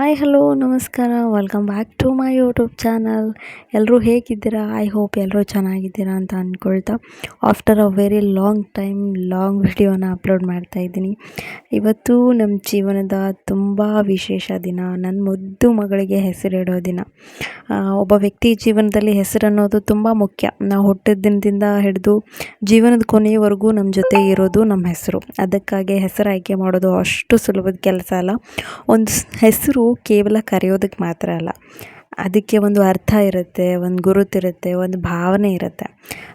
Hi hello ನಮಸ್ಕಾರ, welcome back to my YouTube channel. ಎಲ್ಲರೂ ಹೇಗಿದ್ದೀರಾ? ಐ ಹೋಪ್ ಎಲ್ಲರೂ ಚೆನ್ನಾಗಿದ್ದೀರಾ ಅಂತ ಅಂದ್ಕೊಳ್ತಾ after a very long time ವಿಡಿಯೋನ ಅಪ್ಲೋಡ್ ಮಾಡ್ತಾಯಿದ್ದೀನಿ. ಇವತ್ತು ನಮ್ಮ ಜೀವನದ ತುಂಬ ವಿಶೇಷ ದಿನ, ನನ್ನ ಮುದ್ದು ಮಗಳಿಗೆ ಹೆಸರಿಡೋ ದಿನ. ಒಬ್ಬ ವ್ಯಕ್ತಿ ಜೀವನದಲ್ಲಿ ಹೆಸರನ್ನೋದು ತುಂಬ ಮುಖ್ಯ. ನಾವು ಹುಟ್ಟಿದ ದಿನದಿಂದ ಹಿಡಿದು ಜೀವನದ ಕೊನೆಯವರೆಗೂ ನಮ್ಮ ಜೊತೆ ಇರೋದು ನಮ್ಮ ಹೆಸರು. ಅದಕ್ಕಾಗಿ ಹೆಸರು ಆಯ್ಕೆ ಮಾಡೋದು ಅಷ್ಟು ಸುಲಭದ ಕೆಲಸ ಅಲ್ಲ. ಒಂದು ಹೆಸರು ಕೇವಲ ಕರೆಯೋದಕ್ಕೆ ಮಾತ್ರ ಅಲ್ಲ, ಅದಕ್ಕೆ ಒಂದು ಅರ್ಥ ಇರುತ್ತೆ, ಒಂದು ಗುರುತಿರುತ್ತೆ, ಒಂದು ಭಾವನೆ ಇರುತ್ತೆ.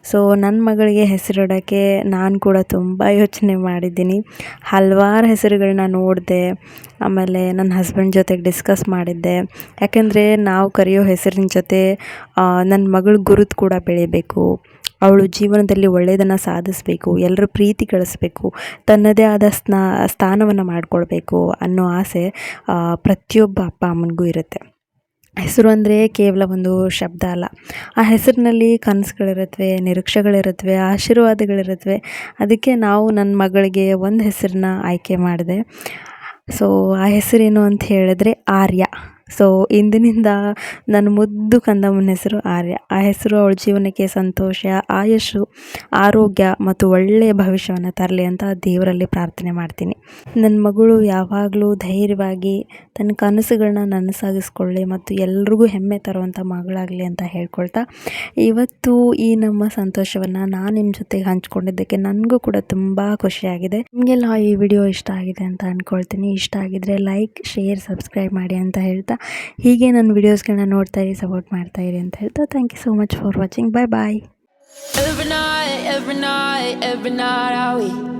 ಸೊ ನನ್ನ ಮಗಳಿಗೆ ಹೆಸರಿಡೋಕ್ಕೆ ನಾನು ಕೂಡ ತುಂಬ ಯೋಚನೆ ಮಾಡಿದ್ದೀನಿ. ಹಲವಾರು ಹೆಸರುಗಳನ್ನ ನೋಡಿದೆ, ಆಮೇಲೆ ನನ್ನ ಹಸ್ಬೆಂಡ್ ಜೊತೆಗೆ ಡಿಸ್ಕಸ್ ಮಾಡಿದ್ದೆ. ಯಾಕೆಂದರೆ ನಾವು ಕರೆಯೋ ಹೆಸರಿನ ಜೊತೆ ನನ್ನ ಮಗಳ ಗುರುತು ಕೂಡ ಬೆಳಿಬೇಕು. ಅವಳು ಜೀವನದಲ್ಲಿ ಒಳ್ಳೆಯದನ್ನು ಸಾಧಿಸಬೇಕು, ಎಲ್ಲರ ಪ್ರೀತಿ ಗಳಿಸ್ಬೇಕು, ತನ್ನದೇ ಆದ ಸ್ಥಾನವನ್ನು ಮಾಡಿಕೊಳ್ಬೇಕು ಅನ್ನೋ ಆಸೆ ಪ್ರತಿಯೊಬ್ಬ ಅಪ್ಪ ಅಮ್ಮನಿಗೂ ಇರುತ್ತೆ. ಹೆಸರು ಅಂದರೆ ಕೇವಲ ಒಂದು ಶಬ್ದ ಅಲ್ಲ, ಆ ಹೆಸರಿನಲ್ಲಿ ಕನಸುಗಳಿರುತ್ತವೆ, ನಿರೀಕ್ಷೆಗಳಿರುತ್ತವೆ, ಆಶೀರ್ವಾದಗಳಿರುತ್ತವೆ. ಅದಕ್ಕೆ ನಾವು ನನ್ನ ಮಗಳಿಗೆ ಒಂದು ಹೆಸರನ್ನ ಆಯ್ಕೆ ಮಾಡಿದೆ. ಸೊ ಆ ಹೆಸರೇನು ಅಂತ ಹೇಳಿದ್ರೆ ಆರ್ಯ. ಸೊ ಇಂದಿನಿಂದ ನನ್ನ ಮುದ್ದು ಕಂದಮ್ಮನ ಹೆಸರು ಆರ್ಯ. ಆ ಹೆಸರು ಅವಳ ಜೀವನಕ್ಕೆ ಸಂತೋಷ, ಆಯಸ್ಸು, ಆರೋಗ್ಯ ಮತ್ತು ಒಳ್ಳೆಯ ಭವಿಷ್ಯವನ್ನು ತರಲಿ ಅಂತ ದೇವರಲ್ಲಿ ಪ್ರಾರ್ಥನೆ ಮಾಡ್ತೀನಿ. ನನ್ನ ಮಗಳು ಯಾವಾಗಲೂ ಧೈರ್ಯವಾಗಿ ತನ್ನ ಕನಸುಗಳನ್ನ ನನಸಾಗಿಸ್ಕೊಳ್ಳಿ ಮತ್ತು ಎಲ್ರಿಗೂ ಹೆಮ್ಮೆ ತರುವಂಥ ಮಗಳಾಗಲಿ ಅಂತ ಹೇಳ್ಕೊಳ್ತಾ, ಇವತ್ತು ಈ ನಮ್ಮ ಸಂತೋಷವನ್ನು ನಾನು ನಿಮ್ಮ ಜೊತೆಗೆ ಹಂಚ್ಕೊಂಡಿದ್ದಕ್ಕೆ ನನಗೂ ಕೂಡ ತುಂಬ ಖುಷಿಯಾಗಿದೆ. ನಿಮಗೆಲ್ಲ ಈ ವಿಡಿಯೋ ಇಷ್ಟ ಆಗಿದೆ ಅಂತ ಅಂದ್ಕೊಳ್ತೀನಿ. ಇಷ್ಟ ಆಗಿದ್ರೆ ಲೈಕ್, ಶೇರ್, ಸಬ್ಸ್ಕ್ರೈಬ್ ಮಾಡಿ ಅಂತ ಹೇಳ್ತಾ, ಹೀಗೆ ನನ್ನ ವೀಡಿಯೋಸ್ಗಳನ್ನ ನೋಡ್ತಾ ಇರಿ, ಸಪೋರ್ಟ್ ಮಾಡ್ತಾ ಇರಿ ಅಂತ ಹೇಳ್ತಾ, thank you so much for watching. Bye bye. Every night I